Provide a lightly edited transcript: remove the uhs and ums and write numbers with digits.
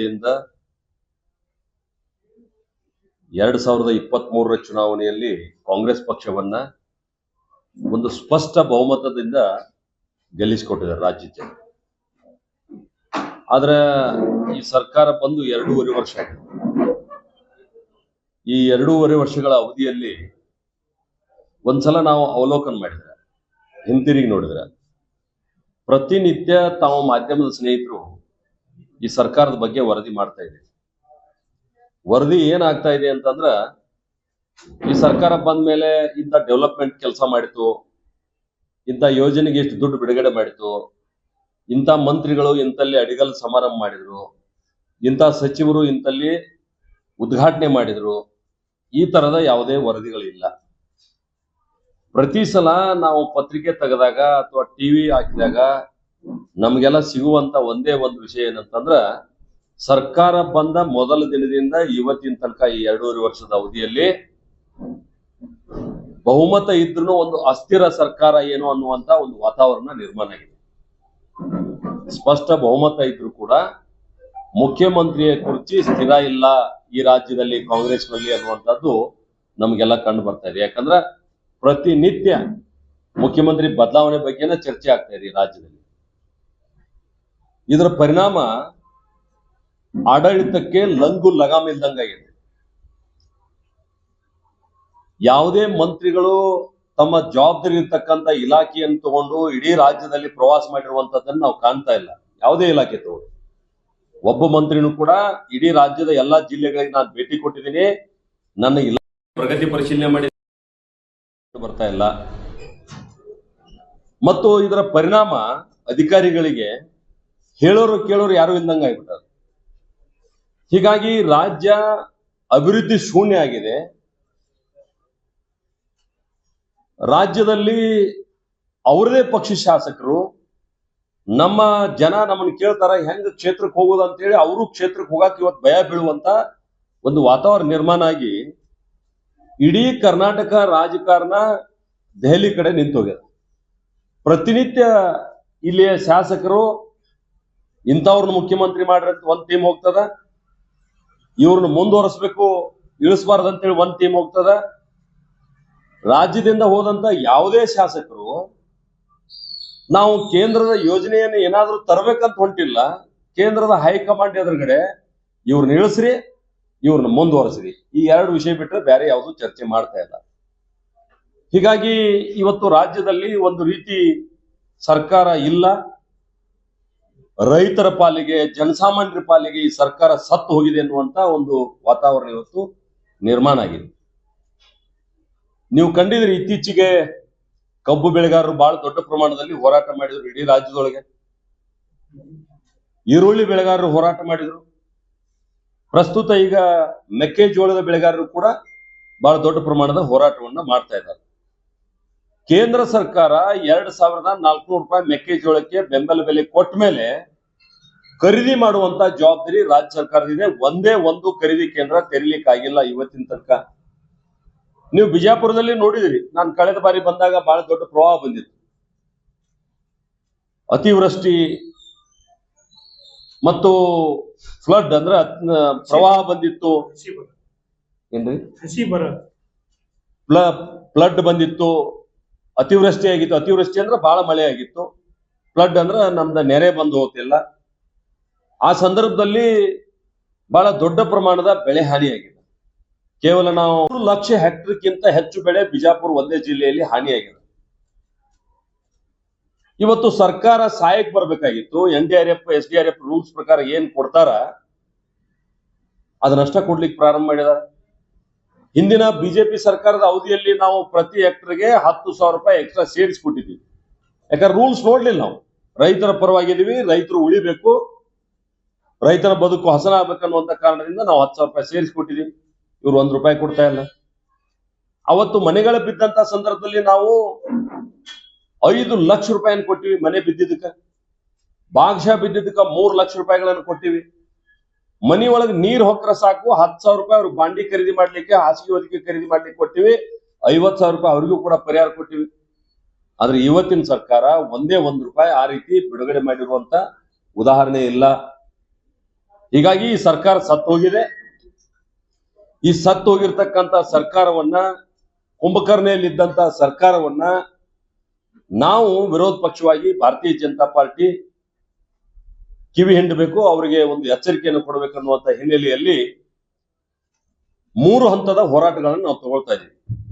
ಯಿಂದ 2023 ಚುನಾವಣೆಯಲ್ಲಿ ಕಾಂಗ್ರೆಸ್ ಪಕ್ಷವನ್ನ ಒಂದು ಸ್ಪಷ್ಟ ಬಹುಮತದಿಂದ ಗೆಲ್ಲಿಸಿಕೊಟ್ಟಿದ್ದಾರೆ ರಾಜ್ಯಕ್ಕೆ. ಆದ್ರೆ ಈ ಸರ್ಕಾರ ಬಂದು 2.5 ವರ್ಷ ಆಗಿದೆ. ಈ 2.5 ವರ್ಷಗಳ ಅವಧಿಯಲ್ಲಿ ಒಂದ್ಸಲ ನಾವು ಅವಲೋಕನ ಮಾಡಿದ್ರೆ, ಹಿಂತಿರುಗಿ ನೋಡಿದ್ರೆ, ಪ್ರತಿನಿತ್ಯ ತಾವು ಮಾಧ್ಯಮದ ಸ್ನೇಹಿತರು ಈ ಸರ್ಕಾರದ ಬಗ್ಗೆ ವರದಿ ಮಾಡ್ತಾ ಇದೆ. ವರದಿ ಏನಾಗ್ತಾ ಇದೆ ಅಂತಂದ್ರ, ಈ ಸರ್ಕಾರ ಬಂದ ಮೇಲೆ ಇಂಥ ಡೆವಲಪ್ಮೆಂಟ್ ಕೆಲಸ ಮಾಡಿತು, ಇಂಥ ಯೋಜನೆಗೆ ಎಷ್ಟು ದುಡ್ಡು ಬಿಡುಗಡೆ ಮಾಡಿತು, ಇಂಥ ಮಂತ್ರಿಗಳು ಇಂತಲ್ಲಿ ಅಡಿಗಲ್ ಸಮಾರಂಭ ಮಾಡಿದ್ರು, ಇಂಥ ಸಚಿವರು ಇಂತಲ್ಲಿ ಉದ್ಘಾಟನೆ ಮಾಡಿದ್ರು, ಈ ತರದ ಯಾವುದೇ ವರದಿಗಳಿಲ್ಲ. ಪ್ರತಿ ಸಲ ನಾವು ಪತ್ರಿಕೆ ತೆಗೆದಾಗ ಅಥವಾ ಟಿವಿ ಹಾಕಿದಾಗ ನಮ್ಗೆಲ್ಲ ಸಿಗುವಂತ ಒಂದೇ ಒಂದು ವಿಷಯ ಏನಂತಂದ್ರ, ಸರ್ಕಾರ ಬಂದ ಮೊದಲ ದಿನದಿಂದ ಇವತ್ತಿನ ತನಕ ಈ 2.5 ವರ್ಷದ ಅವಧಿಯಲ್ಲಿ ಬಹುಮತ ಇದ್ರೂ ಒಂದು ಅಸ್ಥಿರ ಸರ್ಕಾರ ಏನು ಅನ್ನುವಂತ ಒಂದು ವಾತಾವರಣ ನಿರ್ಮಾಣ ಆಗಿದೆ. ಸ್ಪಷ್ಟ ಬಹುಮತ ಇದ್ರೂ ಕೂಡ ಮುಖ್ಯಮಂತ್ರಿಯ ಕುರ್ಚಿ ಸ್ಥಿರ ಇಲ್ಲ ಈ ರಾಜ್ಯದಲ್ಲಿ ಕಾಂಗ್ರೆಸ್ನಲ್ಲಿ ಅನ್ನುವಂಥದ್ದು ನಮ್ಗೆಲ್ಲ ಕಂಡು ಬರ್ತಾ ಇದೆ. ಯಾಕಂದ್ರೆ ಪ್ರತಿನಿತ್ಯ ಮುಖ್ಯಮಂತ್ರಿ ಬದಲಾವಣೆ ಬಗ್ಗೆನೇ ಚರ್ಚೆ ಆಗ್ತಾ ಇದೆ ಈ ರಾಜ್ಯದಲ್ಲಿ. ಇದರ ಪರಿಣಾಮ ಆಡಳಿತಕ್ಕೆ ಲಂಗು ಲಗಾಮ್ ಇಲ್ದಂಗಾಗಿದೆ. ಯಾವುದೇ ಮಂತ್ರಿಗಳು ತಮ್ಮ ಜವಾಬ್ದಾರಿ ಇರ್ತಕ್ಕಂಥ ಇಲಾಖೆಯನ್ನು ತಗೊಂಡು ಇಡೀ ರಾಜ್ಯದಲ್ಲಿ ಪ್ರವಾಸ ಮಾಡಿರುವಂತದ್ದನ್ನು ನಾವು ಕಾಣ್ತಾ ಇಲ್ಲ. ಯಾವುದೇ ಇಲಾಖೆ ತಗೊಂಡು ಒಬ್ಬ ಮಂತ್ರಿನೂ ಕೂಡ ಇಡೀ ರಾಜ್ಯದ ಎಲ್ಲಾ ಜಿಲ್ಲೆಗಳಿಗೆ ನಾನು ಭೇಟಿ ಕೊಟ್ಟಿದ್ದೀನಿ, ನನ್ನ ಇಲಾಖೆ ಪ್ರಗತಿ ಪರಿಶೀಲನೆ ಮಾಡಿ ಬರ್ತಾ ಇಲ್ಲ. ಮತ್ತು ಇದರ ಪರಿಣಾಮ ಅಧಿಕಾರಿಗಳಿಗೆ ಹೇಳೋರು ಕೇಳೋರು ಯಾರು ಇಲ್ದಂಗ ಆಗ್ಬಿಟ್ಟಾರೆ. ಹೀಗಾಗಿ ರಾಜ್ಯ ಅಭಿವೃದ್ಧಿ ಶೂನ್ಯ ಆಗಿದೆ. ರಾಜ್ಯದಲ್ಲಿ ಅವರದೇ ಪಕ್ಷ ಶಾಸಕರು, ನಮ್ಮ ಜನ ನಮ್ಮನ್ನು ಕೇಳ್ತಾರ ಹೆಂಗ್ ಕ್ಷೇತ್ರಕ್ಕೆ ಹೋಗೋದು ಅಂತ ಹೇಳಿ ಅವರು ಕ್ಷೇತ್ರಕ್ಕೆ ಹೋಗಕ್ಕೆ ಇವತ್ತು ಭಯ ಬೀಳುವಂತ ಒಂದು ವಾತಾವರಣ ನಿರ್ಮಾಣ ಆಗಿ ಇಡೀ ಕರ್ನಾಟಕ ರಾಜಕಾರಣ ದೆಹಲಿ ಕಡೆ ನಿಂತೋಗ್ಯದ. ಪ್ರತಿನಿತ್ಯ ಇಲ್ಲಿಯ ಶಾಸಕರು ಇಂಥವ್ರನ್ನ ಮುಖ್ಯಮಂತ್ರಿ ಮಾಡ್ರಿ ಅಂತ ಒಂದ್ ಟೀಮ್ ಹೋಗ್ತದ, ಇವ್ರನ್ನ ಮುಂದುವರಿಸ್ಬೇಕು ಇಳಿಸಬಾರ್ದಂತೇಳಿ ಒಂದ್ ಟೀಮ್ ಹೋಗ್ತದ. ರಾಜ್ಯದಿಂದ ಹೋದಂತ ಯಾವುದೇ ಶಾಸಕರು ನಾವು ಕೇಂದ್ರದ ಯೋಜನೆಯನ್ನು ಏನಾದ್ರೂ ತರಬೇಕಂತ ಹೊಂಟಿಲ್ಲ, ಕೇಂದ್ರದ ಹೈಕಮಾಂಡ್ ಎದುರುಗಡೆ ಇವ್ರನ್ನ ಇಳಿಸ್ರಿ ಇವ್ರನ್ನ ಮುಂದುವರಿಸ್ರಿ, ಈ 2 ವಿಷಯ ಬಿಟ್ಟರೆ ಬೇರೆ ಯಾವುದು ಚರ್ಚೆ ಮಾಡ್ತಾ ಇಲ್ಲ. ಹೀಗಾಗಿ ಇವತ್ತು ರಾಜ್ಯದಲ್ಲಿ ಒಂದು ರೀತಿ ಸರ್ಕಾರ ಇಲ್ಲ. ರೈತರ ಪಾಲಿಗೆ, ಜನಸಾಮಾನ್ಯರ ಪಾಲಿಗೆ ಈ ಸರ್ಕಾರ ಸತ್ತು ಹೋಗಿದೆ ಅನ್ನುವಂತ ಒಂದು ವಾತಾವರಣ ಇವತ್ತು ನಿರ್ಮಾಣ ಆಗಿದೆ. ನೀವು ಕಂಡಿದ್ರಿ, ಇತ್ತೀಚೆಗೆ ಕಬ್ಬು ಬೆಳೆಗಾರರು ಬಹಳ ದೊಡ್ಡ ಪ್ರಮಾಣದಲ್ಲಿ ಹೋರಾಟ ಮಾಡಿದ್ರು ಇಡೀ ರಾಜ್ಯದೊಳಗೆ. ಈರುಳ್ಳಿ ಬೆಳೆಗಾರರು ಹೋರಾಟ ಮಾಡಿದ್ರು. ಪ್ರಸ್ತುತ ಈಗ ಮೆಕ್ಕೆಜೋಳದ ಬೆಳೆಗಾರರು ಕೂಡ ಬಹಳ ದೊಡ್ಡ ಪ್ರಮಾಣದ ಹೋರಾಟವನ್ನ ಮಾಡ್ತಾ ಇದ್ದಾರೆ. ಕೇಂದ್ರ ಸರ್ಕಾರ 2,400 ರೂಪಾಯಿ ಮೆಕ್ಕೆಜೋಳಕ್ಕೆ ಬೆಂಬಲ ಬೆಲೆ ಕೊಟ್ಟ ಮೇಲೆ ಖರೀದಿ ಮಾಡುವಂತ ಜವಾಬ್ದಾರಿ ರಾಜ್ಯ ಸರ್ಕಾರದಿದೆ. ಒಂದೇ ಒಂದು ಖರೀದಿ ಕೇಂದ್ರ ತೆರೀಲಿಕ್ಕಾಗಿಲ್ಲ ಇವತ್ತಿನ ತನಕ. ನೀವು ಬಿಜಾಪುರದಲ್ಲಿ ನೋಡಿದಿರಿ, ನಾನು ಕಳೆದ ಬಾರಿ ಬಂದಾಗ ಬಹಳ ದೊಡ್ಡ ಪ್ರವಾಹ ಬಂದಿತ್ತು. ಅತಿವೃಷ್ಟಿ ಮತ್ತು ಫ್ಲಡ್ ಅಂದ್ರೆ ಪ್ರವಾಹ ಬಂದಿತ್ತು. ಏನ್ರಿ, ಫ್ಲಡ್ ಬಂದಿತ್ತು, ಅತಿವೃಷ್ಟಿ ಆಗಿತ್ತು. ಅತಿವೃಷ್ಟಿ ಅಂದ್ರೆ ಬಹಳ ಮಳೆ ಆಗಿತ್ತು, ಫ್ಲಡ್ ಅಂದ್ರೆ ನಮ್ದು ನೆರೆ ಬಂದು ಹೋಗ್ತಿಲ್ಲ. ಆ ಸಂದರ್ಭದಲ್ಲಿ ಬಹಳ ದೊಡ್ಡ ಪ್ರಮಾಣದ ಬೆಳೆ ಹಾನಿಯಾಗಿದೆ. ಕೇವಲ ನಾವು 1 ಲಕ್ಷ ಹೆಕ್ಟರ್ಗಿಂತ ಹೆಚ್ಚು ಬೆಳೆ ಬಿಜಾಪುರ ಒಂದೇ ಜಿಲ್ಲೆಯಲ್ಲಿ ಹಾನಿಯಾಗಿದೆ. ಇವತ್ತು ಸರ್ಕಾರ ಸಹಾಯಕ್ಕೆ ಬರ್ಬೇಕಾಗಿತ್ತು. NDRF, SDRF ರೂಲ್ಸ್ ಪ್ರಕಾರ ಏನ್ ಕೊಡ್ತಾರ ಅದನ್ನಷ್ಟ ಕೊಡ್ಲಿಕ್ಕೆ ಪ್ರಾರಂಭ ಮಾಡಿದಾರೆ. ಹಿಂದಿನ ಬಿಜೆಪಿ ಸರ್ಕಾರದ ಅವಧಿಯಲ್ಲಿ ನಾವು ಪ್ರತಿ ಹೆಕ್ಟರ್ಗೆ 10,000 ರೂಪಾಯಿ ಎಕ್ಸ್ಟ್ರಾ ಸೇರಿಸಿ ಕೊಟ್ಟಿದ್ವಿ. ಯಾಕಂದ್ರೆ ರೂಲ್ಸ್ ನೋಡ್ಲಿಲ್ಲ ನಾವು. ರೈತರ ಪರವಾಗಿದ್ದೀವಿ, ರೈತರು ಉಳಿಬೇಕು, ರೈತರ ಬದುಕು ಹಸನಾಗಬೇಕನ್ನುವಂತ ಕಾರಣದಿಂದ ನಾವು 10,000 ರೂಪಾಯಿ ಸೇರಿಸಿಕೊಟ್ಟಿದ್ದೀವಿ. ಇವ್ರು 1 ರೂಪಾಯಿ ಕೊಡ್ತಾ ಇಲ್ಲ. ಅವತ್ತು ಮನೆಗಳ ಬಿದ್ದಂತ ಸಂದರ್ಭದಲ್ಲಿ ನಾವು 5 ಲಕ್ಷ ರೂಪಾಯಿಯನ್ನು ಕೊಟ್ಟಿವಿ. ಮನೆ ಬಿದ್ದಿದ್ದಕ್ಕ, ಭಾಗಶಃ ಬಿದ್ದಿದ್ದಕ್ಕ 3 ಲಕ್ಷ ರೂಪಾಯಿಗಳನ್ನು ಕೊಟ್ಟಿವಿ. ಮನಿ ಒಳಗೆ ನೀರ್ ಹೊಕ್ರ ಸಾಕು 10,000 ರೂಪಾಯಿ ಅವ್ರಿಗೆ ಬಾಂಡಿ ಖರೀದಿ ಮಾಡ್ಲಿಕ್ಕೆ, ಹಾಸಿಗೆ ಹೊದಿಕೆ ಖರೀದಿ ಮಾಡ್ಲಿಕ್ಕೆ ಕೊಟ್ಟಿವಿ. 50,000 ರೂಪಾಯಿ ಅವ್ರಿಗೂ ಕೂಡ ಪರಿಹಾರ ಕೊಟ್ಟಿವಿ. ಆದ್ರೆ ಇವತ್ತಿನ ಸರ್ಕಾರ ಒಂದೇ 1 ರೂಪಾಯಿ ಆ ರೀತಿ ಬಿಡುಗಡೆ ಮಾಡಿರುವಂತ ಉದಾಹರಣೆ ಇಲ್ಲ. ಹೀಗಾಗಿ ಈ ಸರ್ಕಾರ ಸತ್ತು ಹೋಗಿದೆ. ಈ ಸತ್ತು ಹೋಗಿರ್ತಕ್ಕಂಥ ಸರ್ಕಾರವನ್ನ, ಕುಂಭಕರ್ಣೆಯಲ್ಲಿದ್ದಂತ ಸರ್ಕಾರವನ್ನ ನಾವು ವಿರೋಧ ಪಕ್ಷವಾಗಿ ಭಾರತೀಯ ಜನತಾ ಪಾರ್ಟಿ ಕಿವಿ ಹಿಂಡಬೇಕು, ಅವರಿಗೆ ಒಂದು ಎಚ್ಚರಿಕೆಯನ್ನು ಕೊಡಬೇಕನ್ನುವಂತ ಹಿನ್ನೆಲೆಯಲ್ಲಿ 3 ಹಂತದ ಹೋರಾಟಗಳನ್ನು ನಾವು ತಗೊಳ್ತಾ ಇದ್ದೀವಿ.